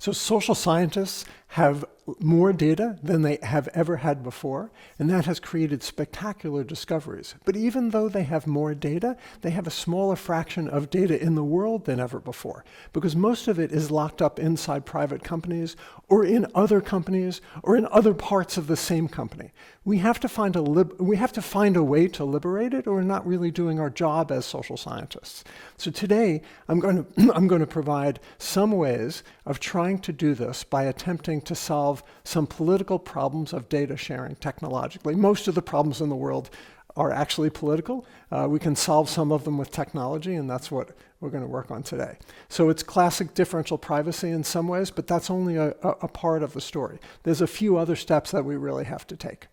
So social scientists have more data than they have ever had before, and that has created spectacular discoveries. But even though they have more data, they have a smaller fraction of data in the world than ever before, because most of it is locked up inside private companies, or in other companies, or in other parts of the same company. We have to find a way to liberate it, or we're not really doing our job as social scientists. So today, I'm going to provide some ways of trying to do this by attempting to solve some political problems of data sharing technologically. Most of the problems in the world are actually political. We can solve some of them with technology, and that's what we're going to work on today. So it's classic differential privacy in some ways, but that's only a part of the story. There's a few other steps that we really have to take.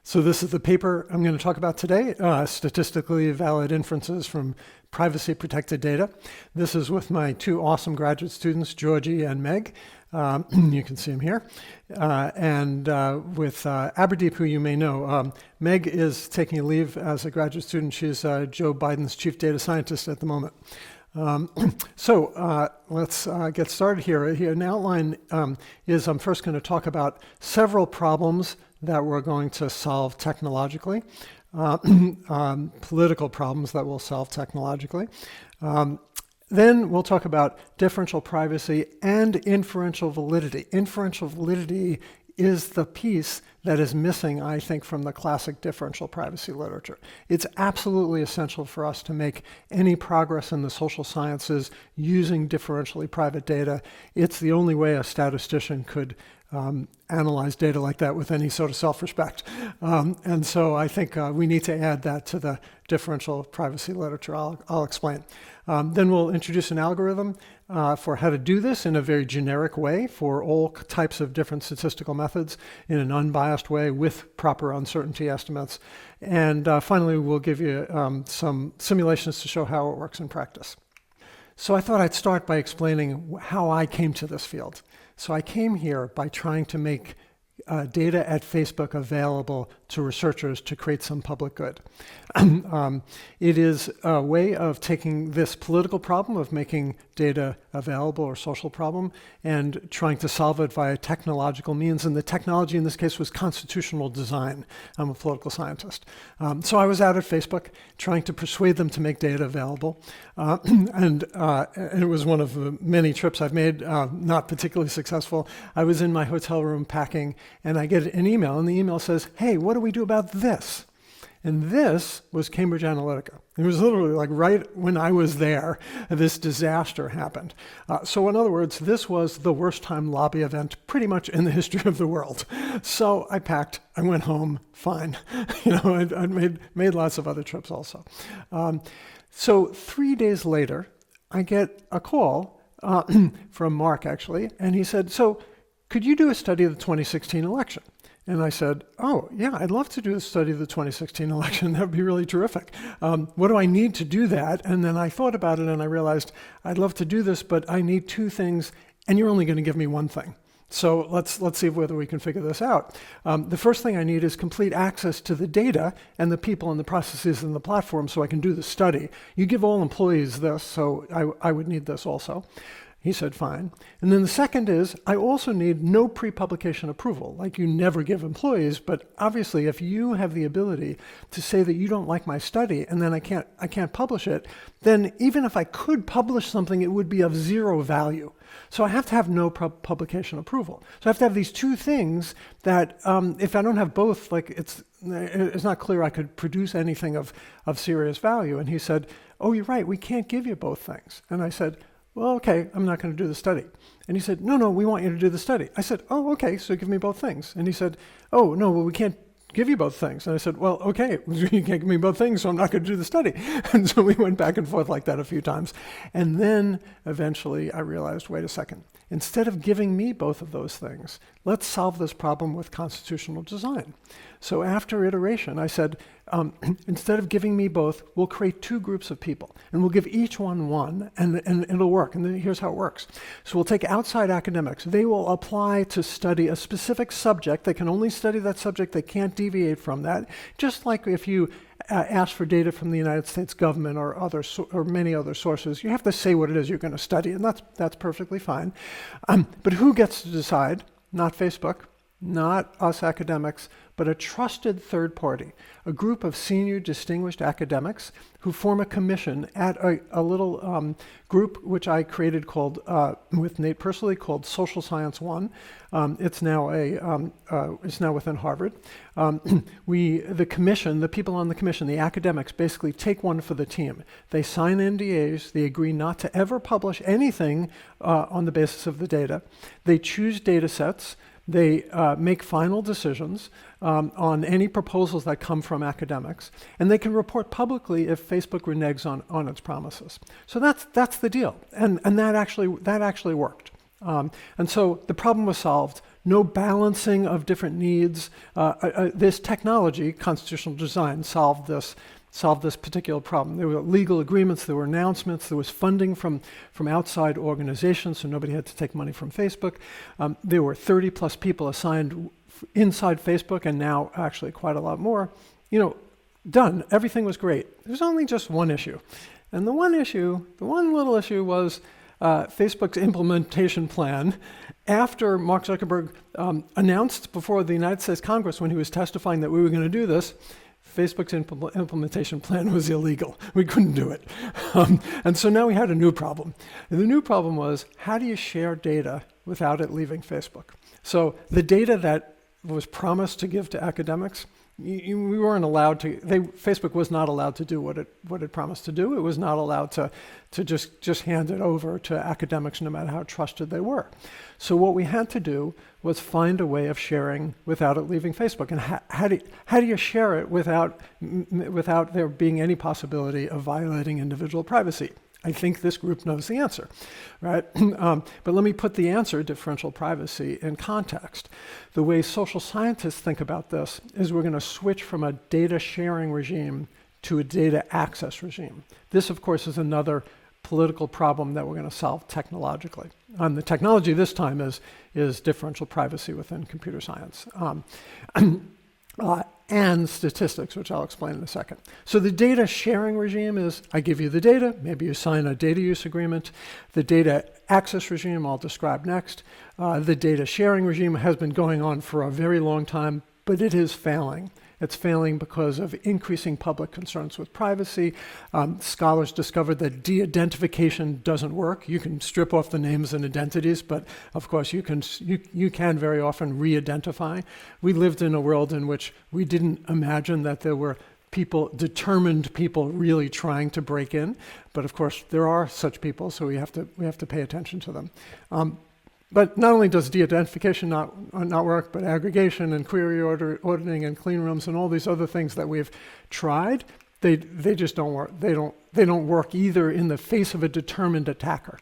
So this is the paper I'm going to talk about today, Statistically Valid Inferences from Privacy Protected Data. This is with my two awesome graduate students, Georgie and Meg. You can see them here. And with Aberdeep, who you may know. Meg is taking a leave as a graduate student. She's Joe Biden's chief data scientist at the moment. So let's get started here. An outline is I'm first going to talk about several problems that we're going to solve technologically, political problems that we'll solve technologically. Then we'll talk about differential privacy and inferential validity. Inferential validity is the piece that is missing, I think, from the classic differential privacy literature. It's absolutely essential for us to make any progress in the social sciences using differentially private data. It's the only way a statistician could analyze data like that with any sort of self-respect. And so I think we need to add that to the differential privacy literature. I'll explain. Then we'll introduce an algorithm for how to do this in a very generic way for all types of different statistical methods in an unbiased way with proper uncertainty estimates. And finally, we'll give you some simulations to show how it works in practice. So I thought I'd start by explaining how I came to this field. So I came here by trying to make data at Facebook available to researchers to create some public good. It is a way of taking this political problem of making data available, or social problem, and trying to solve it via technological means. And the technology in this case was constitutional design. I'm a political scientist. So I was out at Facebook trying to persuade them to make data available. And it was one of the many trips I've made, not particularly successful. I was in my hotel room packing, and I get an email, and the email says, "Hey, what do we do about this?" And this was Cambridge Analytica. It was literally like right when I was there, this disaster happened. So in other words, this was the worst time lobby event pretty much in the history of the world. So I packed, I went home, fine. I'd made lots of other trips also. So 3 days later, I get a call from Mark, actually, and he said, "So could you do a study of the 2016 election?" And I said, "Oh, yeah, I'd love to do a study of the 2016 election. That would be really terrific. What do I need to do that?" And then I thought about it and I realized I'd love to do this, but I need two things, and you're only going to give me one thing. So let's see whether we can figure this out. The first thing I need is complete access to the data and the people and the processes and the platform so I can do the study. You give all employees this, so I would need this also. He said, fine. And then the second is, I also need no pre-publication approval, like you never give employees, but obviously if you have the ability to say that you don't like my study and then I can't publish it, then even if I could publish something, it would be of zero value. So I have to have no publication approval. So I have to have these two things that if I don't have both, like it's not clear I could produce anything of serious value. And he said, "Oh, you're right, we can't give you both things." And I said, "Well, okay, I'm not going to do the study." And he said, no, we want you to do the study. I said, "Oh, okay, so give me both things." And he said, "Oh, no, well, we can't give you both things." And I said, "Well, okay, you can't give me both things, so I'm not going to do the study." And so we went back and forth like that a few times. And then eventually I realized, wait a second, instead of giving me both of those things, let's solve this problem with constitutional design. So after iteration, I said, instead of giving me both, we'll create two groups of people, and we'll give each one, and it'll work. And then here's how it works. So we'll take outside academics. They will apply to study a specific subject. They can only study that subject. They can't deviate from that. Just like if you ask for data from the United States government or many other sources, you have to say what it is you're going to study, and that's perfectly fine. But who gets to decide? Not Facebook, not us academics, but a trusted third party, a group of senior distinguished academics who form a commission at a little group which I created called, with Nate personally, called Social Science One. It's now within Harvard. The commission, the people on the commission, the academics, basically take one for the team. They sign NDAs. They agree not to ever publish anything on the basis of the data. They choose data sets. They make final decisions on any proposals that come from academics, and they can report publicly if Facebook reneges on its promises. So that's the deal, and that actually worked. And so the problem was solved. No balancing of different needs. This technology, constitutional design, solved this particular problem. There were legal agreements, there were announcements, there was funding from outside organizations, so nobody had to take money from Facebook. There were 30 plus people assigned inside Facebook, and now actually quite a lot more. Done. Everything was great. There's only just one issue. And the one little issue was Facebook's implementation plan. After Mark Zuckerberg announced before the United States Congress when he was testifying that we were going to do this, Facebook's implementation plan was illegal. We couldn't do it. And so now we had a new problem. And the new problem was, how do you share data without it leaving Facebook? So the data that was promised to give to academics, we weren't allowed to. Facebook was not allowed to do what it promised to do. It was not allowed to just hand it over to academics, no matter how trusted they were. So what we had to do was find a way of sharing without it leaving Facebook. And how do you share it without there being any possibility of violating individual privacy? I think this group knows the answer, right? But let me put the answer, differential privacy, in context. The way social scientists think about this is we're going to switch from a data sharing regime to a data access regime. This, of course, is another political problem that we're going to solve technologically. The technology this time is differential privacy within computer science. And statistics, which I'll explain in a second. So the data sharing regime is, I give you the data, maybe you sign a data use agreement. The data access regime I'll describe next. The data sharing regime has been going on for a very long time, but it is failing. It's failing because of increasing public concerns with privacy. Scholars discovered that de-identification doesn't work. You can strip off the names and identities, but of course you can very often re-identify. We lived in a world in which we didn't imagine that there were determined people really trying to break in, but of course there are such people, so we have to pay attention to them. But not only does de-identification not work, but aggregation and query auditing and clean rooms and all these other things that we've tried, they just don't work. They don't work either in the face of a determined attacker.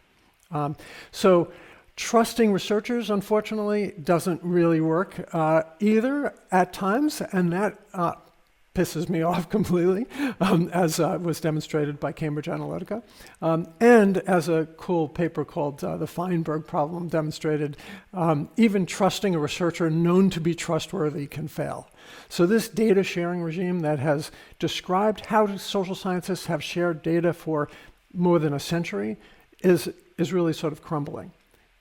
So trusting researchers, unfortunately, doesn't really work either at times, and that pisses me off completely, as was demonstrated by Cambridge Analytica. And as a cool paper called The Feinberg Problem demonstrated, even trusting a researcher known to be trustworthy can fail. So this data sharing regime that has described how social scientists have shared data for more than a century is really sort of crumbling.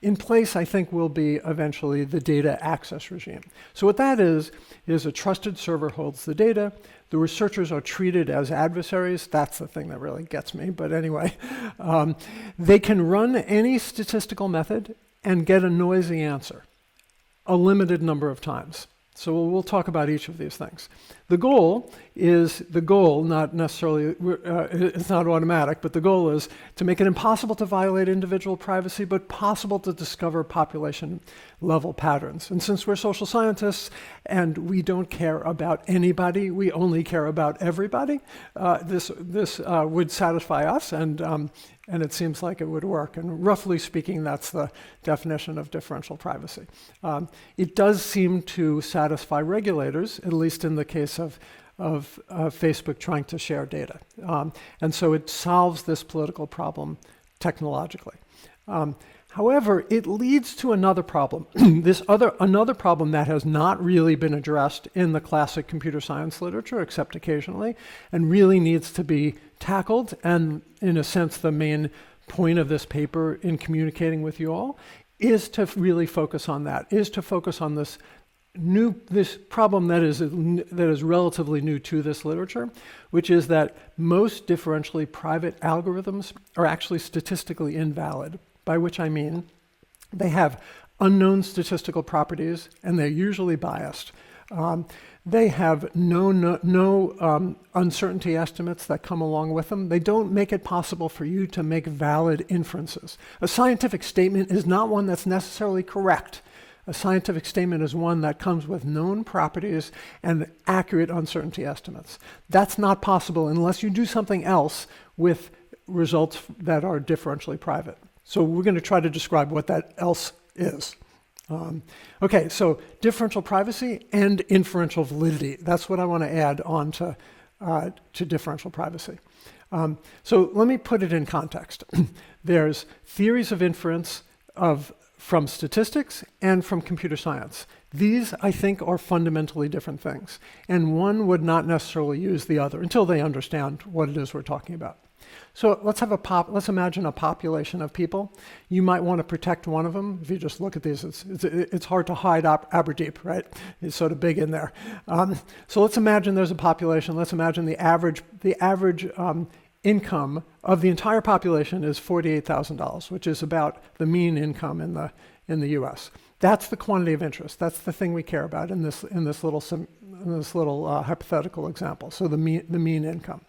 In place, I think, will be eventually the data access regime. So what that is a trusted server holds the data. The researchers are treated as adversaries. That's the thing that really gets me. But anyway, they can run any statistical method and get a noisy answer a limited number of times. So we'll talk about each of these things. The goal, not necessarily, it's not automatic, but the goal is to make it impossible to violate individual privacy, but possible to discover population level patterns. And since we're social scientists and we don't care about anybody, we only care about everybody, this would satisfy us, and it seems like it would work. And roughly speaking, that's the definition of differential privacy. It does seem to satisfy regulators, at least in the case of Facebook trying to share data. And so it solves this political problem technologically. However, it leads to another problem. Another problem that has not really been addressed in the classic computer science literature, except occasionally, and really needs to be tackled, and in a sense the main point of this paper in communicating with you all, is to really focus on that, is to focus on this problem that is relatively new to this literature, which is that most differentially private algorithms are actually statistically invalid, by which I mean they have unknown statistical properties and they're usually biased. They have no uncertainty estimates that come along with them. They don't make it possible for you to make valid inferences. A scientific statement is not one that's necessarily correct. A scientific statement is one that comes with known properties and accurate uncertainty estimates. That's not possible unless you do something else with results that are differentially private. So we're going to try to describe what that else is. Okay, so differential privacy and inferential validity. That's what I want to add on to differential privacy. So let me put it in context. There's theories of inference from statistics and from computer science. These, I think, are fundamentally different things. And one would not necessarily use the other until they understand what it is we're talking about. So let's imagine a population of people. You might want to protect one of them. If you just look at these, it's hard to hide Aberdeep, right? It's sort of big in there. So let's imagine there's a population. Let's imagine the average income of the entire population is $48,000, which is about the mean income in the U.S. That's the quantity of interest. That's the thing we care about in this little hypothetical example. So the mean income.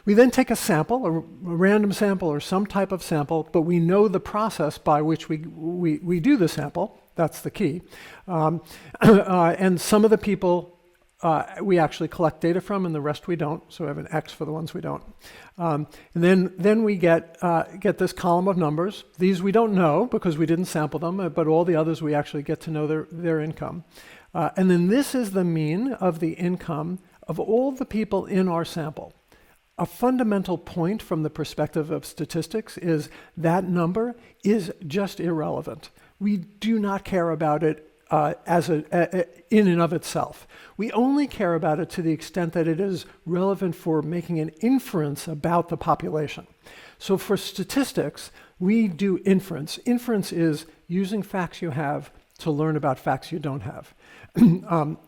We then take a sample, a random sample or some type of sample, but we know the process by which we do the sample. That's the key. And some of the people we actually collect data from, and the rest we don't. So we have an X for the ones we don't. And then we get this column of numbers. These we don't know because we didn't sample them, but all the others we actually get to know their income. And then this is the mean of the income of all the people in our sample. A fundamental point from the perspective of statistics is that number is just irrelevant. We do not care about it in and of itself. We only care about it to the extent that it is relevant for making an inference about the population. So for statistics, we do inference. Inference is using facts you have to learn about facts you don't have.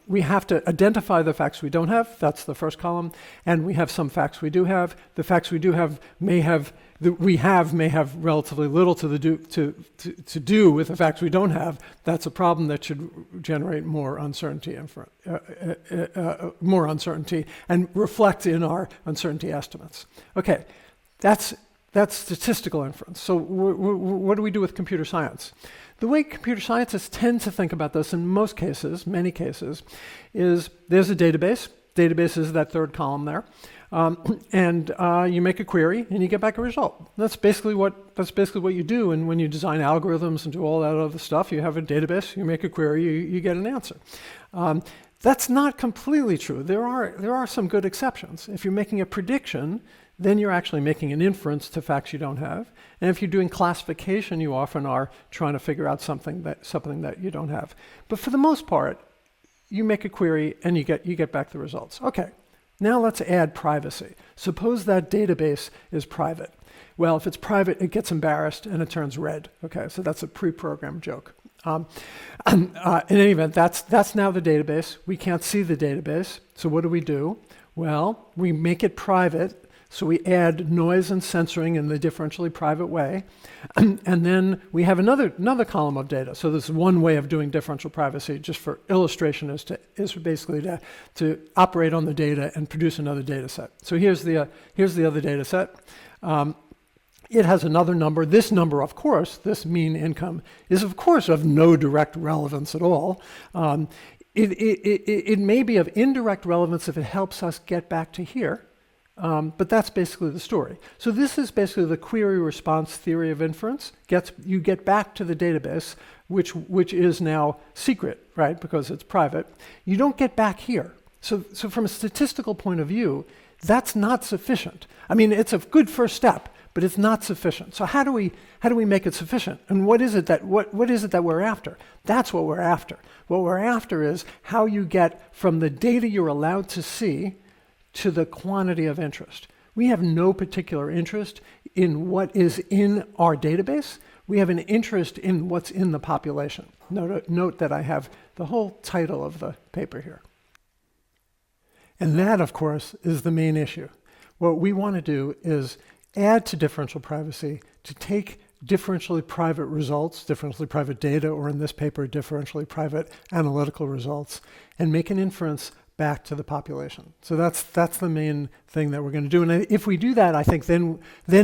We have to identify the facts we don't have. That's the first column. And we have some facts we do have. The facts we do have may have relatively little to do with the facts we don't have. That's a problem that should generate more uncertainty and reflect in our uncertainty estimates. Okay, that's statistical inference. So what do we do with computer science? The way computer scientists tend to think about this in most cases, many cases, is there's a database. Database is that third column there. And you make a query and you get back a result. That's basically what you do. And when you design algorithms and do all that other stuff, you have a database, you make a query, you get an answer. That's not completely true. There are some good exceptions. If you're making a prediction, then you're actually making an inference to facts you don't have. And if you're doing classification, you often are trying to figure out something that you don't have. But for the most part, you make a query and you get back the results. Okay, now let's add privacy. Suppose that database is private. Well, if it's private, it gets embarrassed and it turns red. Okay, so that's a pre-programmed joke. In any event, that's now the database. We can't see the database. So what do? Well, we make it private. So we add noise and censoring in the differentially private way. And then we have another column of data. So this is one way of doing differential privacy, just for illustration, is basically to operate on the data and produce another data set. So here's the other data set. It has another number. This number, of course, this mean income, is of course of no direct relevance at all. It may be of indirect relevance if it helps us get back to here. But that's basically the story. So this is basically the query response theory of inference. You get back to the database, which is now secret, right, because it's private. You don't get back here. So from a statistical point of view, that's not sufficient. I mean, it's a good first step, but it's not sufficient. So how do we make it sufficient? And what is it that we're after? That's what we're after. What we're after is how you get from the data you're allowed to see to the quantity of interest. We have no particular interest in what is in our database. We have an interest in what's in the population. Note that I have the whole title of the paper here. And that, of course, is the main issue. What we want to do is add to differential privacy to take differentially private results, differentially private data, or in this paper, differentially private analytical results, and make an inference back to the population. So that's the main thing that we're going to do. And if we do that, I think then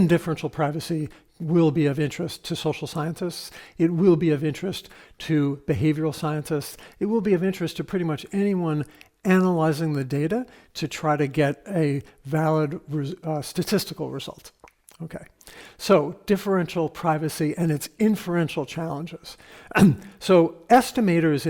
differential privacy will be of interest to social scientists. It will be of interest to behavioral scientists. It will be of interest to pretty much anyone analyzing the data to try to get a valid statistical result. Okay, so differential privacy and its inferential challenges. So estimators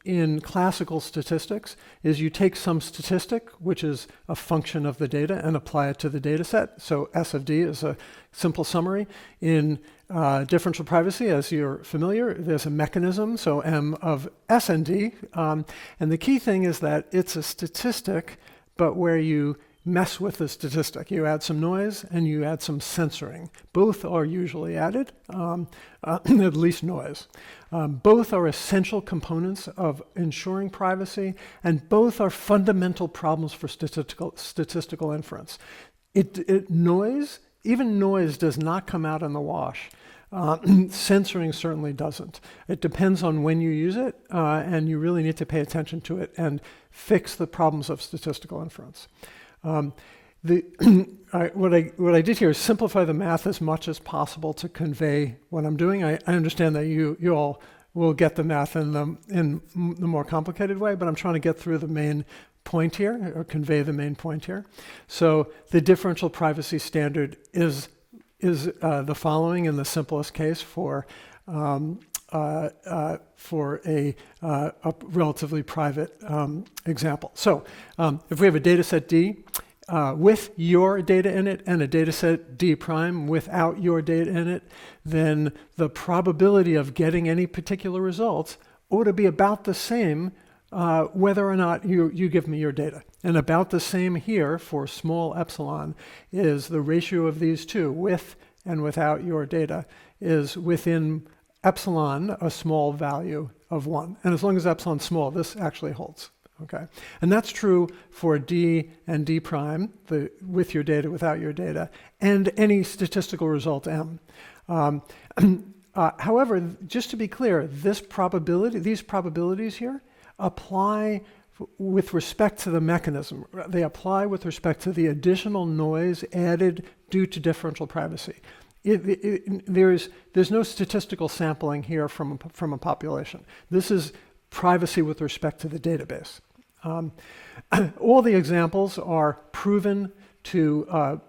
in classical statistics is you take some statistic, which is a function of the data, and apply it to the data set. So S of D is a simple summary. In differential privacy, as you're familiar, there's a mechanism, so M of S and D. And the key thing is that it's a statistic, but where you mess with the statistic. You add some noise and you add some censoring. Both are usually added, at least noise. Both are essential components of ensuring privacy, and both are fundamental problems for statistical inference. Even noise does not come out in the wash. Censoring certainly doesn't. It depends on when you use it, and you really need to pay attention to it and fix the problems of statistical inference. What I did here is simplify the math as much as possible to convey what I'm doing. I understand that you all will get the math in the more complicated way, but I'm trying to get through the main point here, or convey the main point here. So the differential privacy standard is the following in the simplest case for a relatively private example. So if we have a data set D with your data in it and a data set D prime without your data in it, then the probability of getting any particular results ought to be about the same whether or not you give me your data. And about the same here for small epsilon is the ratio of these two, with and without your data, is within epsilon a small value of 1. And as long as epsilon's small, this actually holds. Okay, and that's true for D and D prime, with your data, without your data, and any statistical result M. However, just to be clear, these probabilities here apply with respect to the mechanism. They apply with respect to the additional noise added due to differential privacy. There's no statistical sampling here from a population. This is privacy with respect to the database. All the examples are proven to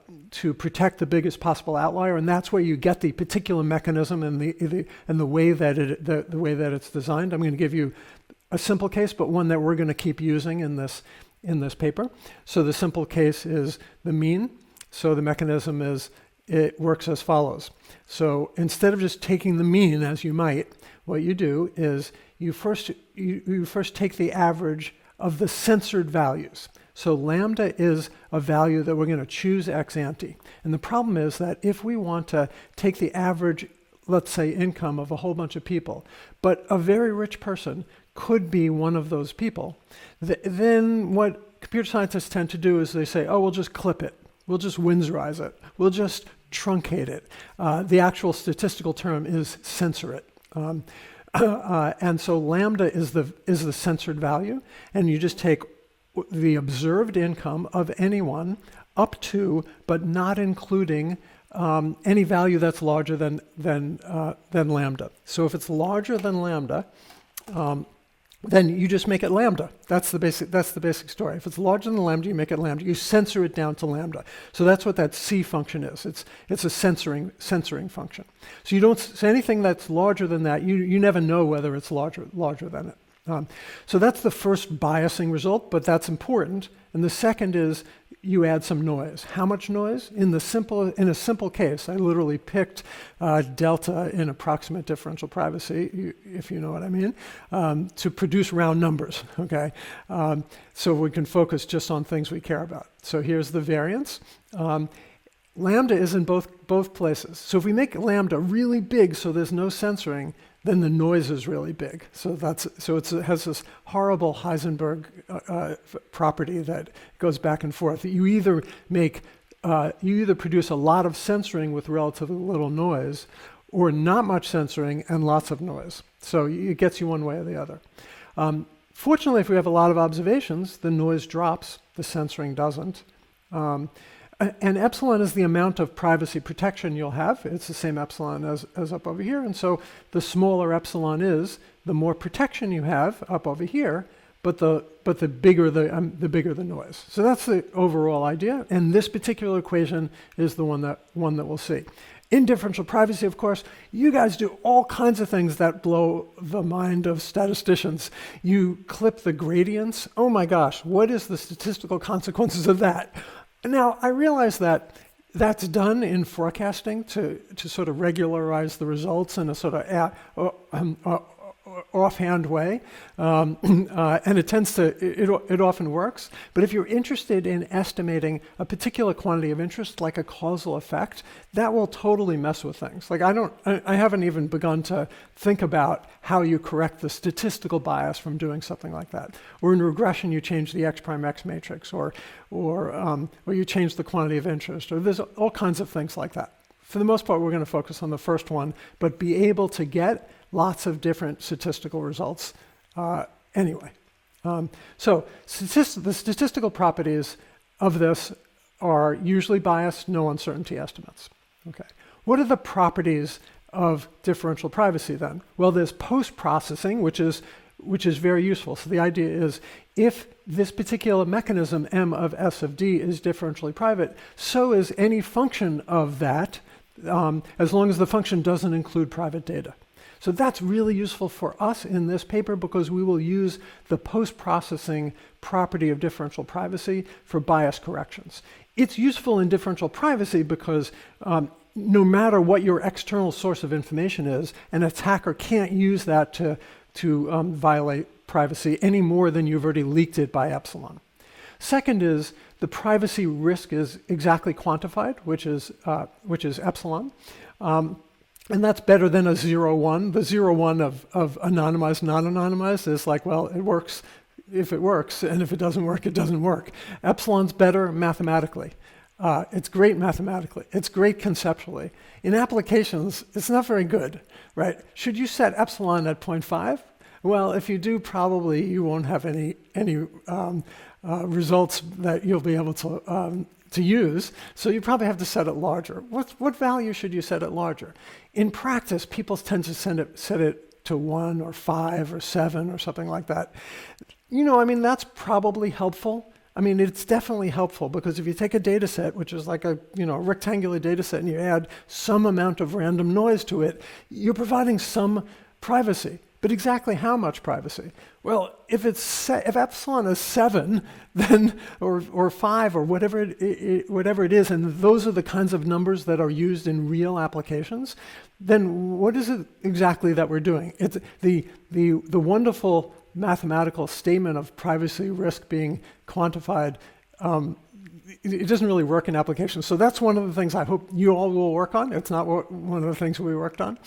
protect the biggest possible outlier, and that's where you get the particular mechanism and the way that it's designed. I'm going to give you a simple case, but one that we're going to keep using in this paper. So the simple case is the mean. So the mechanism it works as follows. So instead of just taking the mean, as you might, what you do is you first take the average of the censored values. So lambda is a value that we're going to choose ex ante. And the problem is that if we want to take the average, let's say, income of a whole bunch of people, but a very rich person could be one of those people, then what computer scientists tend to do is they say, oh, we'll just clip it. We'll just Winsorize it. We'll just truncate it. The actual statistical term is censor it. And so lambda is the censored value, and you just take the observed income of anyone up to, but not including any value that's larger than lambda. So if it's larger than lambda, then you just make it lambda. That's the basic story. If it's larger than lambda, you make it lambda. You censor it down to lambda. So that's what that C function is. It's a censoring function. So you don't say anything that's larger than that. You never know whether it's larger than it. So that's the first biasing result, but that's important. And the second is you add some noise. How much noise? In a simple case, I literally picked delta in approximate differential privacy, if you know what I mean, to produce round numbers, okay? So we can focus just on things we care about. So here's the variance. Lambda is in both places. So if we make lambda really big so there's no censoring, then the noise is really big. So it has this horrible Heisenberg property that goes back and forth. You either produce a lot of censoring with relatively little noise, or not much censoring and lots of noise. So it gets you one way or the other. Fortunately, if we have a lot of observations, the noise drops, the censoring doesn't. And epsilon is the amount of privacy protection you'll have. It's the same epsilon as up over here. And so the smaller epsilon is, the more protection you have up over here, but the bigger the noise. So that's the overall idea. And this particular equation is the one that we'll see. In differential privacy, of course, you guys do all kinds of things that blow the mind of statisticians. You clip the gradients. Oh my gosh, what is the statistical consequences of that? Now, I realize that that's done in forecasting to sort of regularize the results in a sort of offhand way, and it often works. But if you're interested in estimating a particular quantity of interest, like a causal effect, that will totally mess with things. Like I haven't even begun to think about how you correct the statistical bias from doing something like that. Or in regression, you change the X prime X matrix, or you change the quantity of interest, or there's all kinds of things like that. For the most part, we're going to focus on the first one, but be able to get lots of different statistical results anyway. So the statistical properties of this are usually biased, no uncertainty estimates. Okay. What are the properties of differential privacy then? Well, there's post-processing, which is very useful. So the idea is if this particular mechanism, M of S of D, is differentially private, so is any function of that, as long as the function doesn't include private data. So that's really useful for us in this paper because we will use the post-processing property of differential privacy for bias corrections. It's useful in differential privacy because no matter what your external source of information is, an attacker can't use that to violate privacy any more than you've already leaked it by epsilon. Second is the privacy risk is exactly quantified, which is epsilon. And that's better than a 0-1. The 0-1 of anonymized, not anonymized is like, well, it works if it works, and if it doesn't work, it doesn't work. Epsilon's better mathematically. It's great mathematically. It's great conceptually. In applications, it's not very good, right? Should you set epsilon at 0.5? Well, if you do, probably you won't have any results that you'll be able to use, so you probably have to set it larger. What value should you set it larger? In practice, people tend to set it to 1 or 5 or 7 or something like that. That's probably helpful. It's definitely helpful because if you take a data set, which is like a rectangular data set, and you add some amount of random noise to it, you're providing some privacy. But exactly how much privacy? Well, if epsilon is 7, then or 5 or whatever it is, and those are the kinds of numbers that are used in real applications, then what is it exactly that we're doing? It's the wonderful mathematical statement of privacy risk being quantified. It doesn't really work in applications. So that's one of the things I hope you all will work on. It's not one of the things we worked on.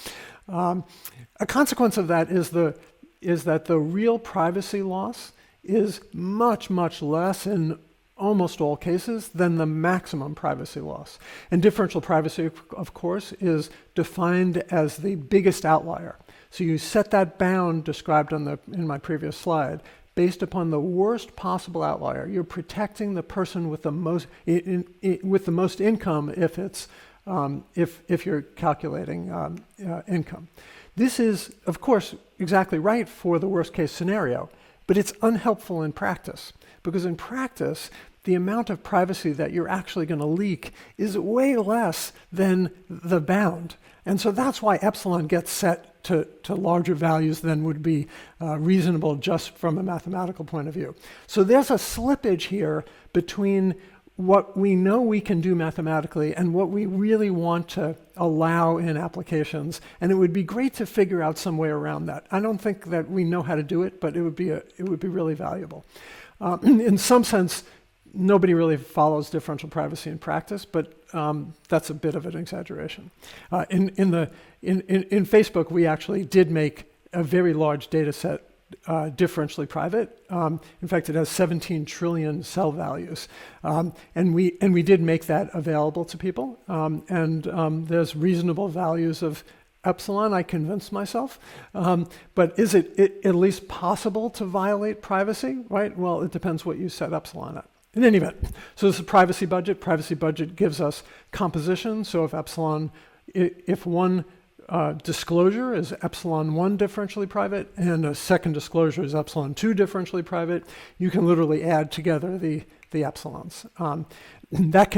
A consequence of that is that the real privacy loss is much, much less in almost all cases than the maximum privacy loss. And differential privacy, of course, is defined as the biggest outlier. So you set that bound described in my previous slide based upon the worst possible outlier. You're protecting the person with the most income if you're calculating income. This is, of course, exactly right for the worst case scenario, but it's unhelpful in practice because in practice, the amount of privacy that you're actually going to leak is way less than the bound. And so that's why epsilon gets set to larger values than would be reasonable just from a mathematical point of view. So there's a slippage here between what we know we can do mathematically and what we really want to allow in applications. And it would be great to figure out some way around that. I don't think that we know how to do it, but it would be really valuable. In some sense, nobody really follows differential privacy in practice, but that's a bit of an exaggeration. In Facebook, we actually did make a very large data set differentially private. In fact, it has 17 trillion cell values. And we did make that available to people. There's reasonable values of epsilon, I convinced myself. But is it at least possible to violate privacy, right? Well, it depends what you set epsilon at. In any event, so this is a privacy budget. Privacy budget gives us composition. So if one disclosure is epsilon 1 differentially private and a second disclosure is epsilon 2 differentially private, you can literally add together the epsilons. That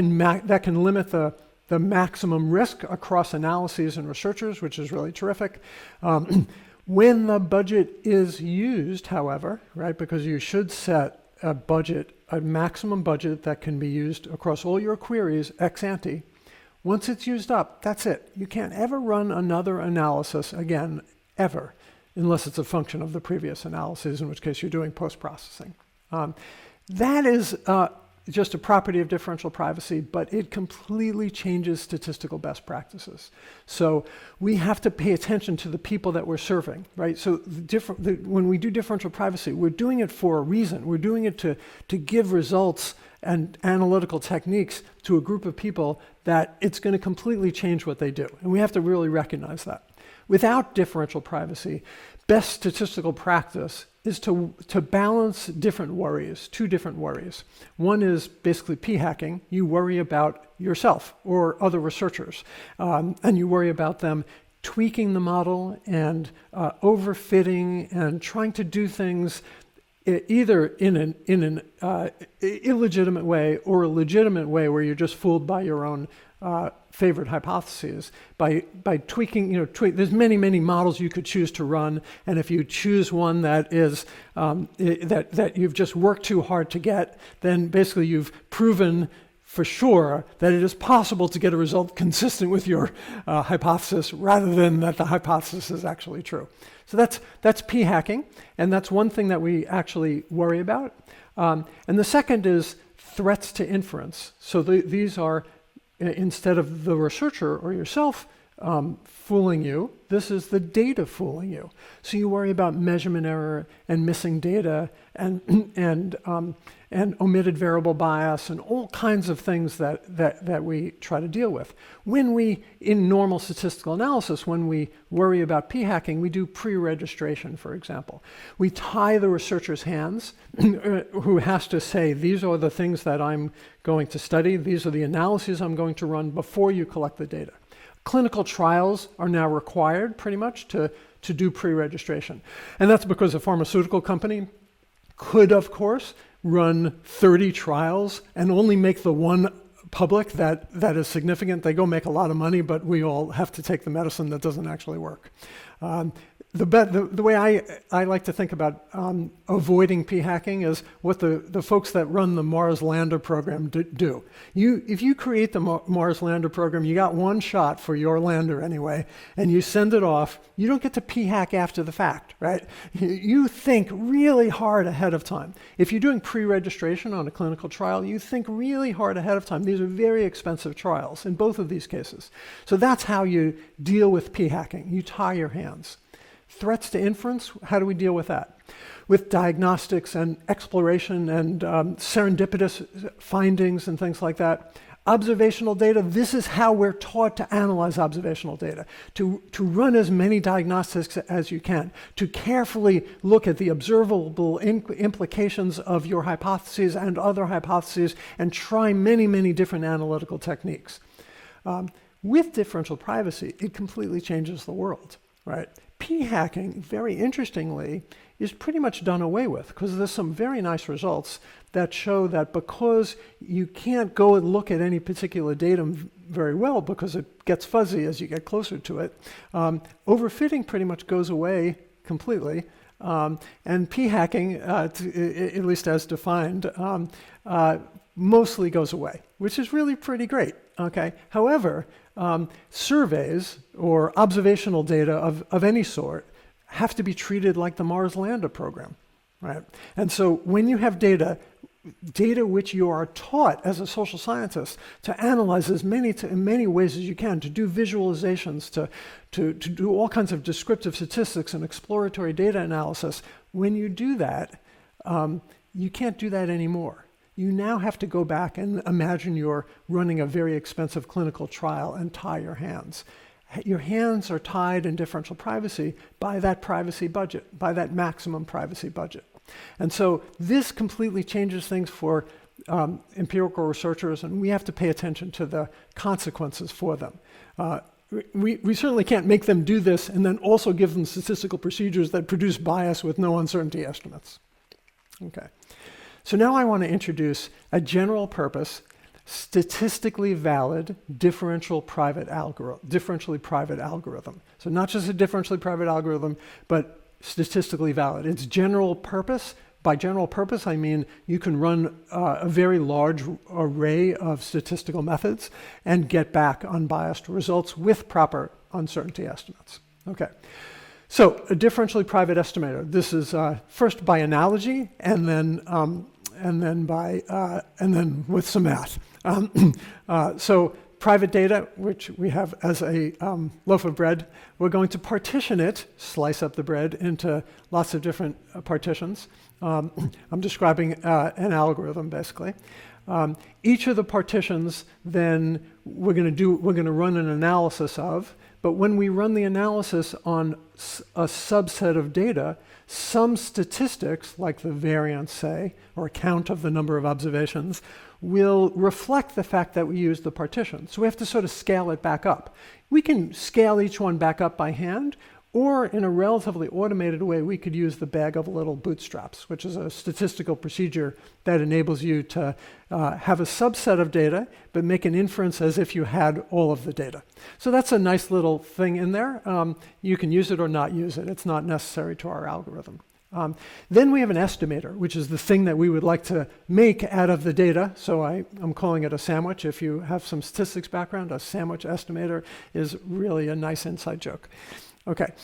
can limit the maximum risk across analyses and researchers, which is really terrific. When the budget is used, however, right, because you should set a maximum budget that can be used across all your queries ex ante. Once it's used up, that's it. You can't ever run another analysis again, ever, unless it's a function of the previous analysis, in which case you're doing post-processing. That is just a property of differential privacy, but it completely changes statistical best practices. So we have to pay attention to the people that we're serving, right? So when we do differential privacy, we're doing it for a reason. We're doing it to give results and analytical techniques to a group of people that it's going to completely change what they do. And we have to really recognize that. Without differential privacy, best statistical practice is to balance different worries, two different worries. One is basically p-hacking. You worry about yourself or other researchers, and you worry about them tweaking the model and overfitting and trying to do things either in an illegitimate way or a legitimate way where you're just fooled by your own favored hypotheses by tweaking, there's many models you could choose to run, and if you choose one that is that you've just worked too hard to get, then basically you've proven for sure that it is possible to get a result consistent with your hypothesis rather than that the hypothesis is actually true. So that's p-hacking, and that's one thing that we actually worry about. And the second is threats to inference. So these are, instead of the researcher or yourself fooling you, this is the data fooling you. So you worry about measurement error and missing data and omitted variable bias and all kinds of things that we try to deal with. When we, in normal statistical analysis, when we worry about p-hacking, we do pre-registration, for example. We tie the researcher's hands, who has to say, these are the things that I'm going to study, these are the analyses I'm going to run before you collect the data. Clinical trials are now required, pretty much, to do pre-registration. And that's because a pharmaceutical company could, of course, run 30 trials and only make the one public that is significant. They go make a lot of money, but we all have to take the medicine that doesn't actually work. The way I like to think about avoiding p-hacking is what the folks that run the Mars lander program do. If you create the Mars lander program, you got one shot for your lander anyway, and you send it off, you don't get to p-hack after the fact, right? You think really hard ahead of time. If you're doing pre-registration on a clinical trial, you think really hard ahead of time. These are very expensive trials in both of these cases. So that's how you deal with p-hacking. You tie your hands. Threats to inference, how do we deal with that? With diagnostics and exploration and serendipitous findings and things like that. Observational data, this is how we're taught to analyze observational data, to run as many diagnostics as you can, to carefully look at the observable implications of your hypotheses and other hypotheses and try many different analytical techniques. With differential privacy, it completely changes the world. Right? P-hacking, very interestingly, is pretty much done away with, because there's some very nice results that show that because you can't go and look at any particular datum very well because it gets fuzzy as you get closer to it, overfitting pretty much goes away completely. And p-hacking, at least as defined, mostly goes away, which is really pretty great. Okay. However, surveys or observational data of any sort have to be treated like the Mars Lambda program, right? And so when you have data which you are taught as a social scientist to analyze in many ways as you can, to do visualizations, to do all kinds of descriptive statistics and exploratory data analysis, when you do that, you can't do that anymore. You now have to go back and imagine you're running a very expensive clinical trial and tie your hands. Your hands are tied in differential privacy by that privacy budget, by that maximum privacy budget. And so this completely changes things for empirical researchers, and we have to pay attention to the consequences for them. We certainly can't make them do this and then also give them statistical procedures that produce bias with no uncertainty estimates. Okay. So now I want to introduce a general purpose, statistically valid differentially private algorithm. So not just a differentially private algorithm, but statistically valid. It's general purpose. By general purpose, I mean you can run a very large array of statistical methods and get back unbiased results with proper uncertainty estimates. Okay. So a differentially private estimator. This is first by analogy, and then with some math. So private data, which we have as a loaf of bread, we're going to partition it, slice up the bread into lots of different partitions. I'm describing an algorithm, basically. Each of the partitions, then we're going to run an analysis of. But when we run the analysis on a subset of data, some statistics, like the variance, say, or count of the number of observations, will reflect the fact that we use the partition. So we have to sort of scale it back up. We can scale each one back up by hand, or in a relatively automated way, we could use the bag of little bootstraps, which is a statistical procedure that enables you to have a subset of data, but make an inference as if you had all of the data. So that's a nice little thing in there. You can use it or not use it. It's not necessary to our algorithm. Then we have an estimator, which is the thing that we would like to make out of the data. So I'm calling it a sandwich. If you have some statistics background, a sandwich estimator is really a nice inside joke. Okay.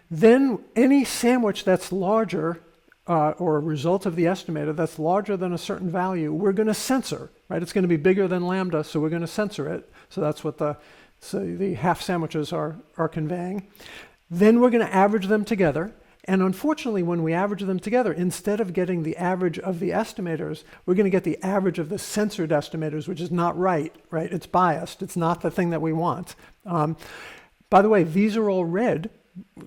Then any sandwich that's larger, or a result of the estimator that's larger than a certain value, we're going to censor, right? It's going to be bigger than lambda, so we're going to censor it. So that's what the half sandwiches are conveying. Then we're going to average them together. And unfortunately, when we average them together, instead of getting the average of the estimators, we're going to get the average of the censored estimators, which is not right? It's biased. It's not the thing that we want. By the way, these are all red,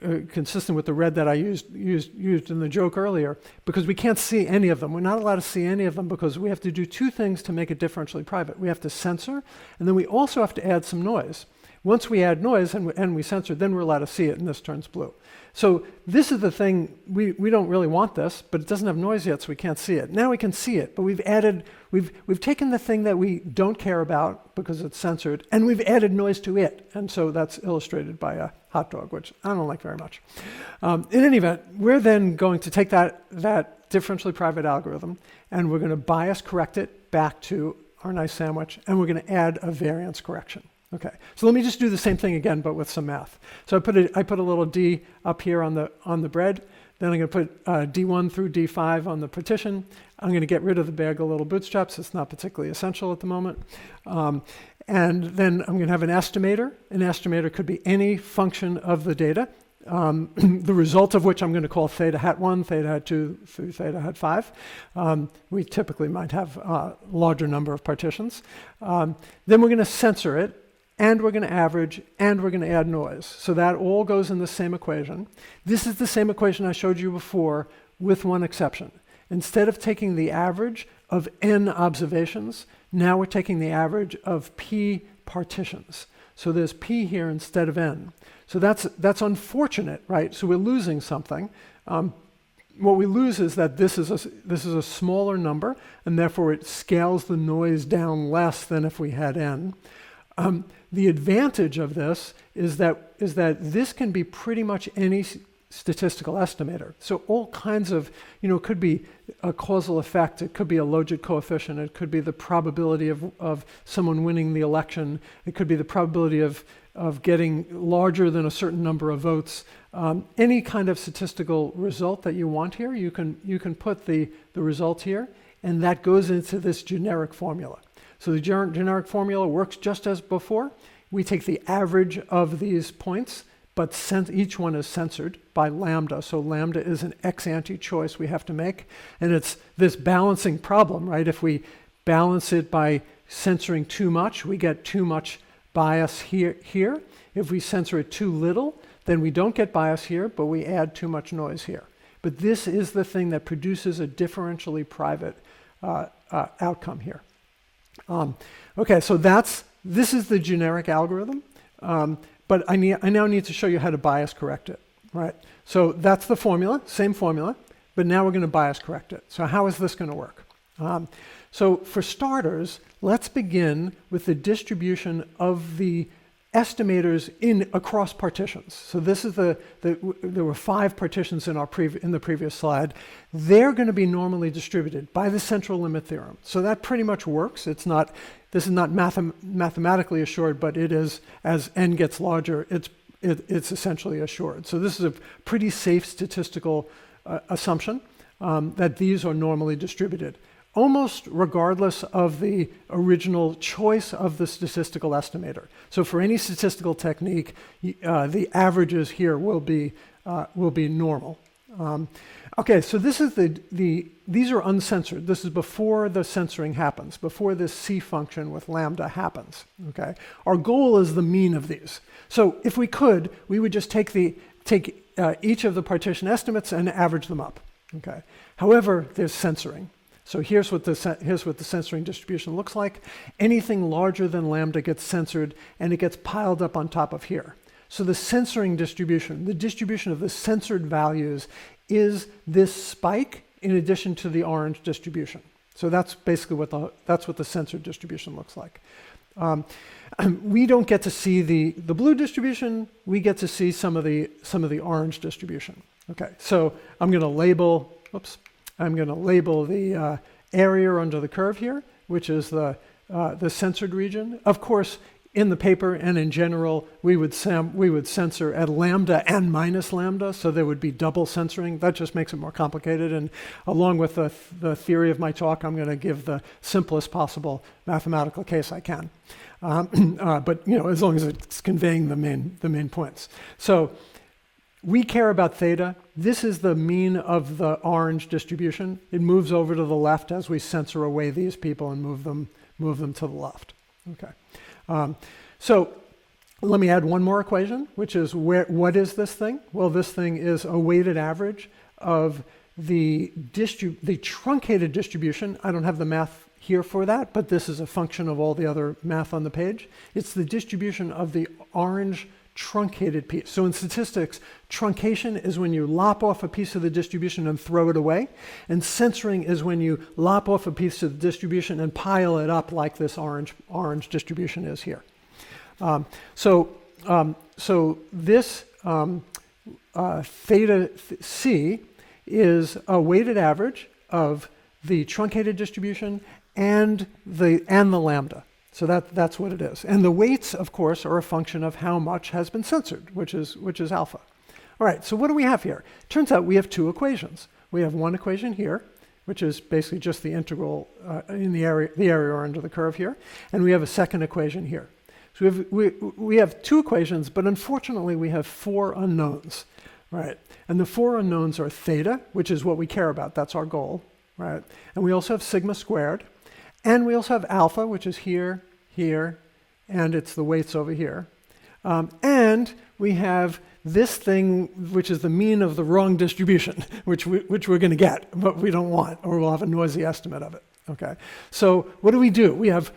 consistent with the red that I used in the joke earlier, because we can't see any of them. We're not allowed to see any of them because we have to do two things to make it differentially private. We have to censor, and then we also have to add some noise. Once we add noise and we censor, then we're allowed to see it, and this turns blue. So this is the thing, we don't really want this, but it doesn't have noise yet, so we can't see it. Now we can see it, but we've taken the thing that we don't care about because it's censored, and we've added noise to it. And so that's illustrated by a hot dog, which I don't like very much. In any event, we're then going to take that differentially private algorithm, and we're going to bias correct it back to our nice sandwich, and we're going to add a variance correction. Okay, so let me just do the same thing again, but with some math. So I put a little d up here on the bread. Then I'm going to put d1 through d5 on the partition. I'm going to get rid of the bag of little bootstraps. It's not particularly essential at the moment. And then I'm going to have an estimator. An estimator could be any function of the data, the result of which I'm going to call theta hat 1, theta hat 2, through theta hat 5. We typically might have a larger number of partitions. Then we're going to censor it, and we're going to average, and we're going to add noise. So that all goes in the same equation. This is the same equation I showed you before, with one exception. Instead of taking the average of n observations, now we're taking the average of p partitions. So there's p here instead of n. So that's unfortunate, right? So we're losing something. What we lose is that this is a smaller number, and therefore it scales the noise down less than if we had n. The advantage of this is that this can be pretty much any statistical estimator. So all kinds of, it could be a causal effect, it could be a logit coefficient, it could be the probability of someone winning the election, it could be the probability of getting larger than a certain number of votes. Any kind of statistical result that you want here, you can put the result here, and that goes into this generic formula. So the generic formula works just as before. We take the average of these points, but each one is censored by lambda. So lambda is an ex-ante choice we have to make. And it's this balancing problem, right? If we balance it by censoring too much, we get too much bias here. If we censor it too little, then we don't get bias here, but we add too much noise here. But this is the thing that produces a differentially private outcome here. Okay, so this is the generic algorithm. But I now need to show you how to bias correct it, right? So that's the formula, same formula, but now we're going to bias correct it. So how is this going to work? So for starters, let's begin with the distribution of the estimators across partitions. So this is there were 5 partitions in the previous slide. They're going to be normally distributed by the central limit theorem. So that pretty much works. This is not mathematically assured, but it is, as n gets larger, it's essentially assured. So this is a pretty safe statistical assumption that these are normally distributed, almost regardless of the original choice of the statistical estimator. So for any statistical technique, the averages here will be normal. Okay, so this is these are uncensored. This is before the censoring happens, before this C function with lambda happens. Okay, our goal is the mean of these. So if we could, we would just take each of the partition estimates and average them up. Okay. However, there's censoring. So here's what the censoring distribution looks like. Anything larger than lambda gets censored, and it gets piled up on top of here. So the censoring distribution, the distribution of the censored values, is this spike in addition to the orange distribution. So that's basically what the censored distribution looks like. We don't get to see the blue distribution. We get to see some of the orange distribution. Okay, so I'm going to label. The area under the curve here, which is the censored region. Of course, in the paper and in general, we would censor at lambda and minus lambda, so there would be double censoring. That just makes it more complicated. And along with the theory of my talk, I'm going to give the simplest possible mathematical case I can. But as long as it's conveying the main points. So we care about theta. This is the mean of the orange distribution. It moves over to the left as we censor away these people and move them to the left. Okay. So let me add one more equation, which is what is this thing? Well, this thing is a weighted average of the truncated distribution. I don't have the math here for that, but this is a function of all the other math on the page. It's the distribution of the orange truncated piece. So in statistics, truncation is when you lop off a piece of the distribution and throw it away, and censoring is when you lop off a piece of the distribution and pile it up like this orange distribution is here. So this theta C is a weighted average of the truncated distribution and the lambda. So that's what it is. And the weights, of course, are a function of how much has been censored, which is alpha. All right, so what do we have here? Turns out we have 2 equations. We have one equation here, which is basically just the integral in the area under the curve here. And we have a second equation here. So we have 2 equations, but unfortunately we have 4 unknowns, right? And the 4 unknowns are theta, which is what we care about. That's our goal, right? And we also have sigma squared. And we also have alpha, which is here, and it's the weights over here. And we have this thing, which is the mean of the wrong distribution, which we're going to get, but we don't want, or we'll have a noisy estimate of it. Okay, so what do? We have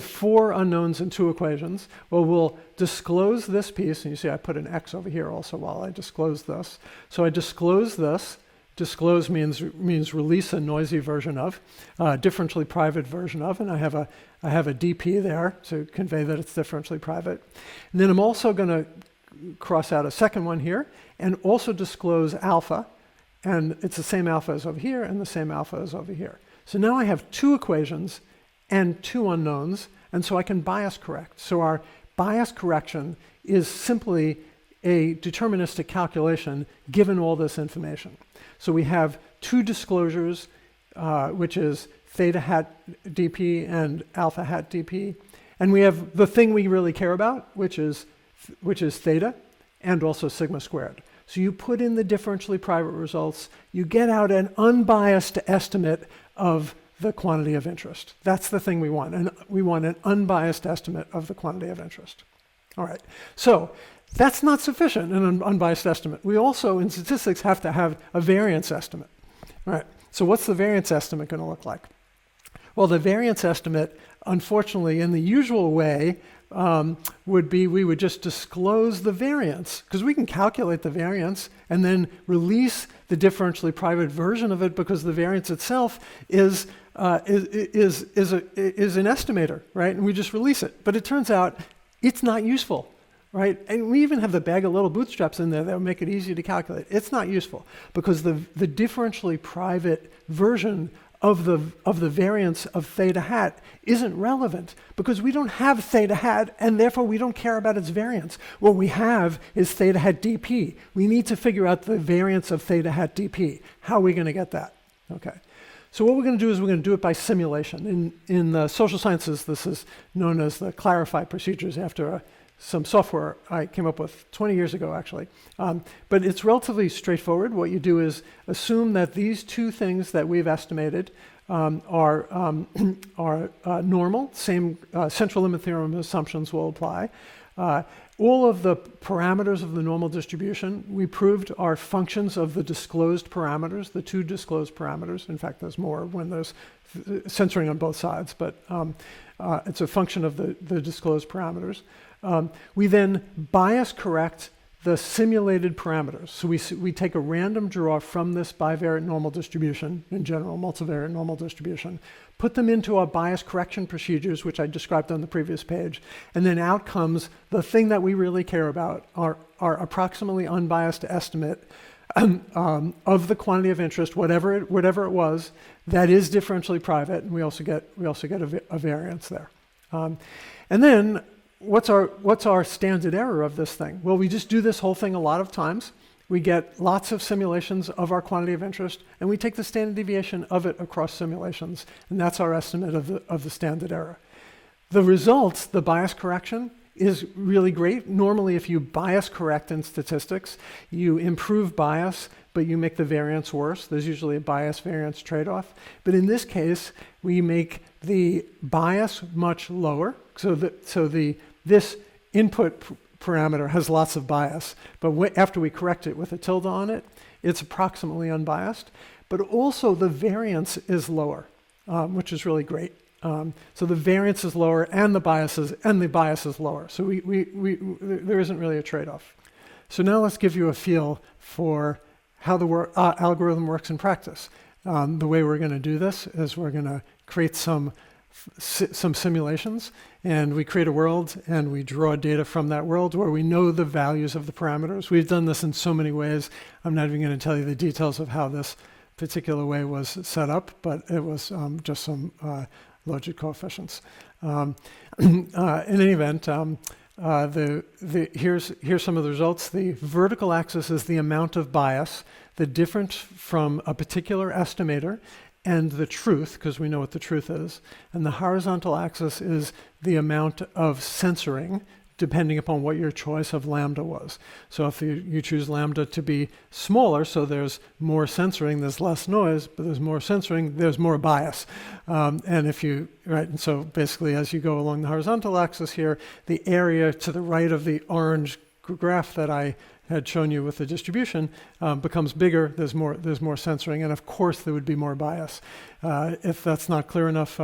4 unknowns and 2 equations. Well, we'll disclose this piece, and you see I put an X over here also while I disclose this. So I disclose this. Disclose means release a noisy version of, differentially private version of, and I have a DP there to convey that it's differentially private. And then I'm also going to cross out a second one here, and also disclose alpha, and it's the same alpha as over here, and the same alpha as over here. So now I have 2 equations and 2 unknowns, and so I can bias correct. So our bias correction is simply a deterministic calculation given all this information. So we have 2 disclosures, which is theta hat dp and alpha hat dp, and we have the thing we really care about, which is theta and also sigma squared. So you put in the differentially private results, you get out an unbiased estimate of the quantity of interest. That's the thing we want, and we want an unbiased estimate of the quantity of interest. All right, so that's not sufficient in an unbiased estimate. We also, in statistics, have to have a variance estimate. All right, so what's the variance estimate going to look like? Well, the variance estimate, unfortunately, in the usual way, would be we would just disclose the variance, because we can calculate the variance and then release the differentially private version of it, because the variance itself is an estimator, right? And we just release it. But it turns out it's not useful, right? And we even have the bag of little bootstraps in there that will make it easy to calculate. It's not useful because the differentially private version of the variance of theta hat isn't relevant because we don't have theta hat, and therefore we don't care about its variance. What we have is theta hat dp. We need to figure out the variance of theta hat dp. How are we going to get that? Okay. So what we're going to do is we're going to do it by simulation. In the social sciences, this is known as the clarify procedures after some software I came up with 20 years ago, actually. But it's relatively straightforward. What you do is assume that these 2 things that we've estimated are normal. Same central limit theorem assumptions will apply. All of the parameters of the normal distribution we proved are functions of the disclosed parameters, the 2 disclosed parameters. In fact, there's more when there's censoring on both sides, but it's a function of the disclosed parameters. We then bias correct the simulated parameters. So we take a random draw from this bivariate normal distribution, in general, multivariate normal distribution, put them into our bias correction procedures, which I described on the previous page, and then out comes the thing that we really care about, our approximately unbiased estimate of the quantity of interest, whatever it was, that is differentially private, and we also get a variance there. And then what's our standard error of this thing? Well, we just do this whole thing a lot of times. We get lots of simulations of our quantity of interest, and we take the standard deviation of it across simulations, and that's our estimate of the standard error. The results, the bias correction, is really great. Normally, if you bias correct in statistics, you improve bias, but you make the variance worse. There's usually a bias-variance trade-off. But in this case, we make the bias much lower. So this input parameter has lots of bias, but after we correct it with a tilde on it, it's approximately unbiased. But also the variance is lower, which is really great. So the variance is lower and the bias is lower. So there isn't really a trade-off. So now let's give you a feel for how the algorithm works in practice. The way we're going to do this is we're going to create some simulations, and we create a world and we draw data from that world where we know the values of the parameters. We've done this in so many ways. I'm not even going to tell you the details of how this particular way was set up, but it was just some logic coefficients. In any event, here's some of the results. The vertical axis is the amount of bias, the difference from a particular estimator and the truth, because we know what the truth is. And the horizontal axis is the amount of censoring, depending upon what your choice of lambda was. So if you choose lambda to be smaller, so there's more censoring, there's less noise, but there's more censoring, there's more bias. And so basically as you go along the horizontal axis here, the area to the right of the orange graph that I had shown you with the distribution becomes bigger, there's more censoring, and of course there would be more bias. If that's not clear enough,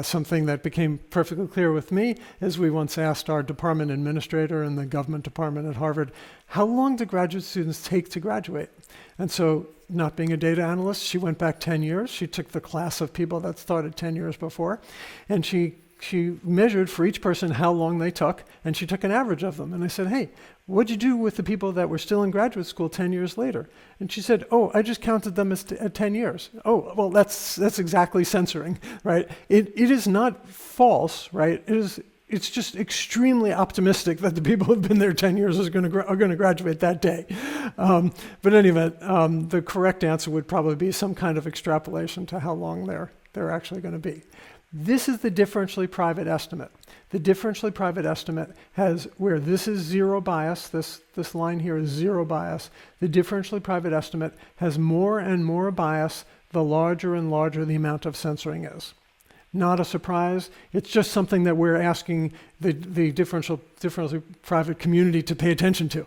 something that became perfectly clear with me is we once asked our department administrator in the government department at Harvard, how long do graduate students take to graduate? And so, not being a data analyst, she went back 10 years. She took the class of people that started 10 years before, and she measured for each person how long they took, and she took an average of them. And I said, hey, what'd you do with the people that were still in graduate school 10 years later? And she said, oh, I just counted them as at 10 years. Oh, well, that's exactly censoring, right? It is not false, right? It's just extremely optimistic that the people who've been there 10 years are going to graduate that day. But anyway, the correct answer would probably be some kind of extrapolation to how long they're actually going to be. This is the differentially private estimate. The differentially private estimate has, where this is zero bias, this line here is zero bias, the differentially private estimate has more and more bias the larger and larger the amount of censoring is. Not a surprise. It's just something that we're asking the differentially private community to pay attention to.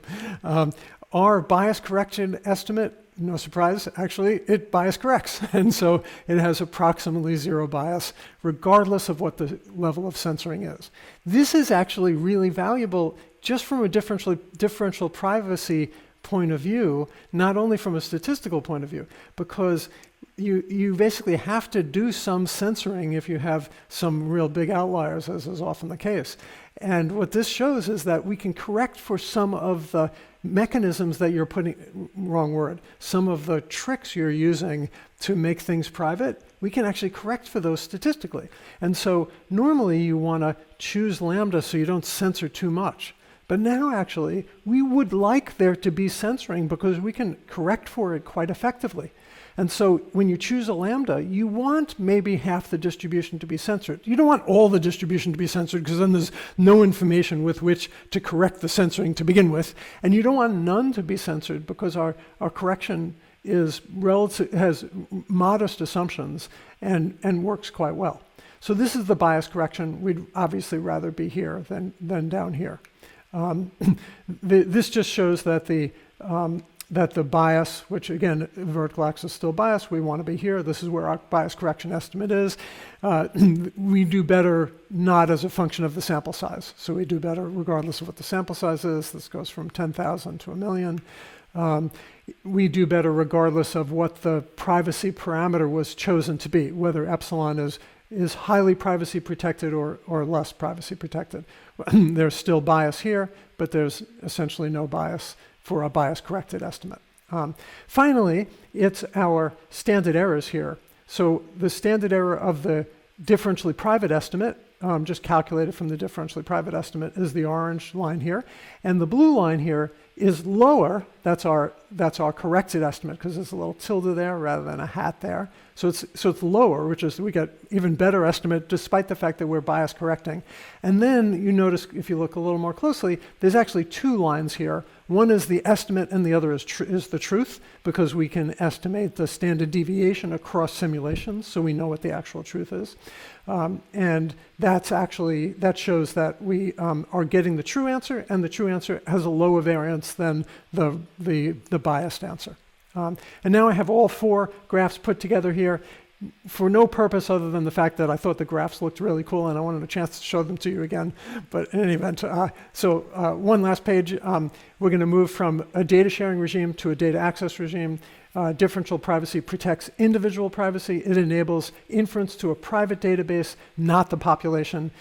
Our bias correction estimate, no surprise, actually, it bias corrects. And so it has approximately zero bias, regardless of what the level of censoring is. This is actually really valuable just from a differential privacy point of view, not only from a statistical point of view, because you basically have to do some censoring if you have some real big outliers, as is often the case. And what this shows is that we can correct for some of the mechanisms that you're some of the tricks you're using to make things private, we can actually correct for those statistically. And so normally you want to choose lambda so you don't censor too much. But now actually, we would like there to be censoring because we can correct for it quite effectively. And so when you choose a lambda, you want maybe half the distribution to be censored. You don't want all the distribution to be censored because then there's no information with which to correct the censoring to begin with. And you don't want none to be censored because our correction is has modest assumptions and works quite well. So this is the bias correction. We'd obviously rather be here than down here. This just shows that the bias, which again, vertical axis is still bias, we want to be here. This is where our bias correction estimate is. We do better not as a function of the sample size. So we do better regardless of what the sample size is. This goes from 10,000 to 1 million. We do better regardless of what the privacy parameter was chosen to be, whether epsilon is highly privacy protected or less privacy protected. There's still bias here, but there's essentially no bias for a bias-corrected estimate. Finally, it's our standard errors here. So the standard error of the differentially private estimate, just calculated from the differentially private estimate, is the orange line here. And the blue line here is lower. That's our corrected estimate, because there's a little tilde there rather than a hat there. So it's lower, which is we get even better estimate despite the fact that we're bias correcting. And then you notice, if you look a little more closely, there's actually two lines here. One is the estimate and the other is the truth, because we can estimate the standard deviation across simulations, so we know what the actual truth is. And that shows that we are getting the true answer, and the true answer has a lower variance than the biased answer. And now I have all four graphs put together here for no purpose other than the fact that I thought the graphs looked really cool and I wanted a chance to show them to you again. But in any event, one last page. We're going to move from a data sharing regime to a data access regime. Differential privacy protects individual privacy. It enables inference to a private database, not the population.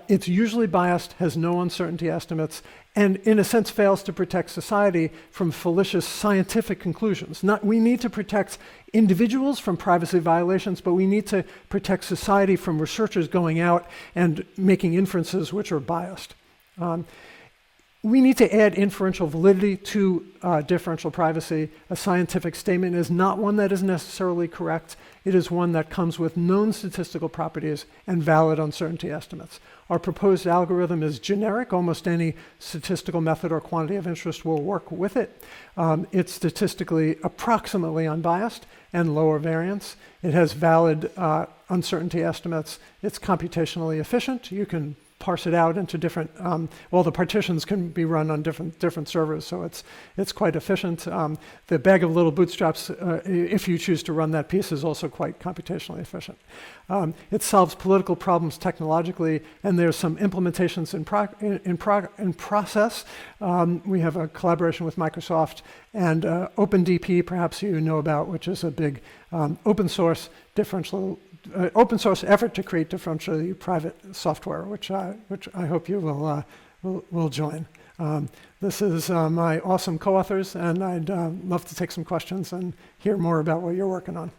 It's usually biased, has no uncertainty estimates, and in a sense fails to protect society from fallacious scientific conclusions. We need to protect individuals from privacy violations, but we need to protect society from researchers going out and making inferences which are biased. We need to add inferential validity to differential privacy. A scientific statement is not one that is necessarily correct. It is one that comes with known statistical properties and valid uncertainty estimates. Our proposed algorithm is generic. Almost any statistical method or quantity of interest will work with it. It's statistically approximately unbiased and lower variance. It has valid uncertainty estimates. It's computationally efficient. You can parse it out into different, well, the partitions can be run on different servers, so it's quite efficient. The bag of little bootstraps, if you choose to run that piece, is also quite computationally efficient. It solves political problems technologically, and there's some implementations in process. We have a collaboration with Microsoft and OpenDP, perhaps you know about, which is a big open source effort to create differentially private software, which I hope you will join. This is my awesome co-authors, and I'd love to take some questions and hear more about what you're working on.